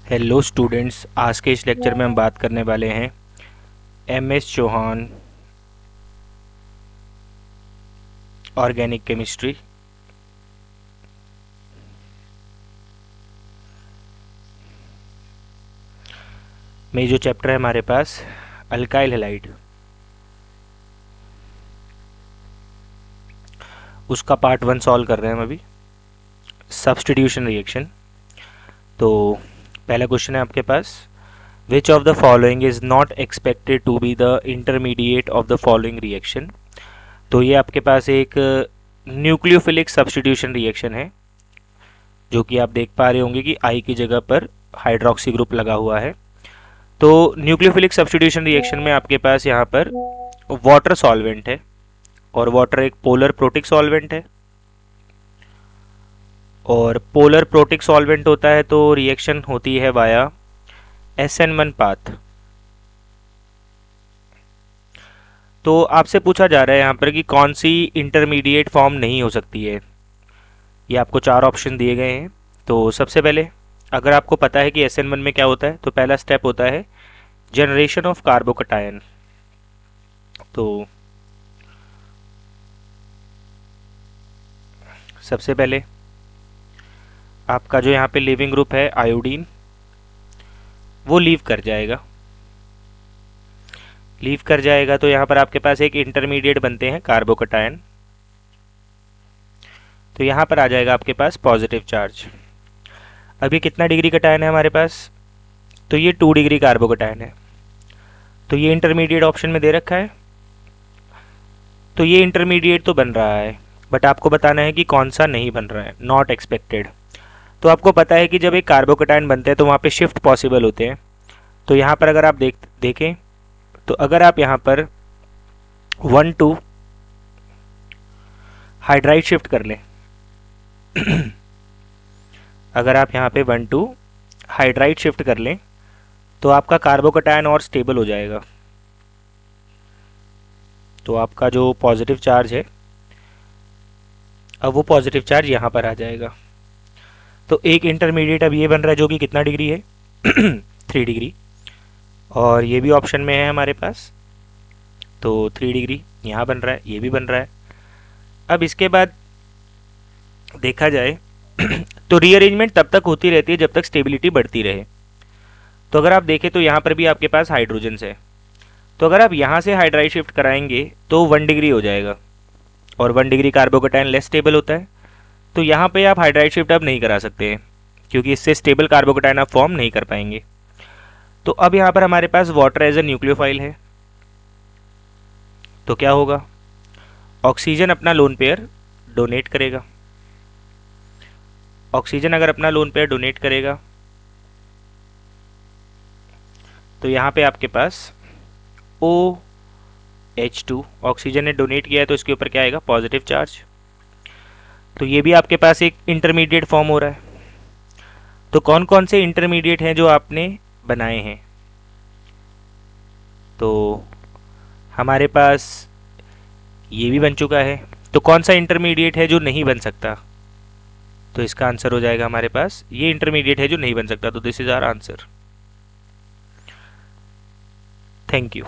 Hello students, आज के इस लेक्चर में हम बात करने वाले हैं एमएस चौहान ऑर्गेनिक केमिस्ट्री में जो चैप्टर है हमारे पास अल्काइल हैलाइड, उसका पार्ट 1 सॉल्व कर रहे हैं हम अभी। Substitution reaction. तो पहला क्वेश्चन है आपके पास, which of the following is not expected to be the intermediate of the following reaction. तो ये आपके पास एक न्यूक्लियोफिलिक सब्स्टिट्यूशन रिएक्शन है, जो कि आप देख पा रहे होंगे कि आई की जगह पर हाइड्रोक्सी ग्रुप लगा हुआ है। तो न्यूक्लियोफिलिक सब्स्टिट्यूशन रिएक्शन में आपके पास यहाँ पर वाटर सॉल्वेंट है, और वाटर एक पोलर प्रोटिक सॉल्वेंट है, और पोलर प्रोटिक सॉल्वेंट होता है तो रिएक्शन होती है वाया SN1 पाथ। तो आपसे पूछा जा रहा है यहाँ पर कि कौन सी इंटरमीडिएट फॉर्म नहीं हो सकती है। ये आपको 4 ऑप्शन दिए गए हैं। तो सबसे पहले, अगर आपको पता है कि SN1 में क्या होता है, तो पहला स्टेप होता है जनरेशन ऑफ कार्बोकटायन। तो सबसे पहले आपका जो यहाँ पे लिविंग ग्रुप है आयोडीन, वो लीव कर जाएगा। लीव कर जाएगा तो यहाँ पर आपके पास एक इंटरमीडिएट बनते हैं कार्बोकटायन। तो यहाँ पर आ जाएगा आपके पास पॉजिटिव चार्ज। अभी कितना डिग्री कटायन है हमारे पास, तो ये 2 डिग्री कार्बोकटायन है। तो ये इंटरमीडिएट ऑप्शन में दे रखा है, तो ये इंटरमीडिएट तो बन रहा है, बट आपको बताना है कि कौन सा नहीं बन रहा है, नॉट एक्सपेक्टेड। तो आपको पता है कि जब एक कार्बोकटायन बनते हैं तो वहाँ पे शिफ्ट पॉसिबल होते हैं। तो यहाँ पर अगर आप देखें, तो अगर आप यहाँ पर 1,2 हाइड्राइड शिफ्ट कर लें अगर आप यहाँ पे 1,2 हाइड्राइड शिफ्ट कर लें तो आपका कार्बोकटायन और स्टेबल हो जाएगा। तो आपका जो पॉजिटिव चार्ज है, अब वो पॉजिटिव चार्ज यहाँ पर आ जाएगा। तो एक इंटरमीडिएट अब ये बन रहा है, जो कि कितना डिग्री है 3 डिग्री, और ये भी ऑप्शन में है हमारे पास। तो 3 डिग्री यहाँ बन रहा है, ये भी बन रहा है। अब इसके बाद देखा जाए तो रीअरेंजमेंट तब तक होती रहती है जब तक स्टेबिलिटी बढ़ती रहे। तो अगर आप देखें तो यहाँ पर भी आपके पास हाइड्रोजन है। तो अगर आप यहाँ से हाइड्राइड शिफ्ट कराएंगे तो 1 डिग्री हो जाएगा, और 1 डिग्री कार्बोकटायन लेस स्टेबल होता है। तो यहाँ पे आप हाइड्राइड शिफ्ट अब नहीं करा सकते हैं, क्योंकि इससे स्टेबल कार्बोकटायन आप फॉर्म नहीं कर पाएंगे। तो अब यहाँ पर हमारे पास वाटर एज ए न्यूक्लियोफाइल है। तो क्या होगा, ऑक्सीजन अपना लोन पेयर डोनेट करेगा। ऑक्सीजन अगर अपना लोन पेयर डोनेट करेगा तो यहाँ पे आपके पास OH2 ऑक्सीजन ने डोनेट किया है, तो इसके ऊपर क्या आएगा, पॉजिटिव चार्ज। तो ये भी आपके पास एक इंटरमीडिएट फॉर्म हो रहा है। तो कौन कौन से इंटरमीडिएट हैं जो आपने बनाए हैं, तो हमारे पास ये भी बन चुका है। तो कौन सा इंटरमीडिएट है जो नहीं बन सकता, तो इसका आंसर हो जाएगा हमारे पास ये इंटरमीडिएट है जो नहीं बन सकता। तो this is our answer. Thank you.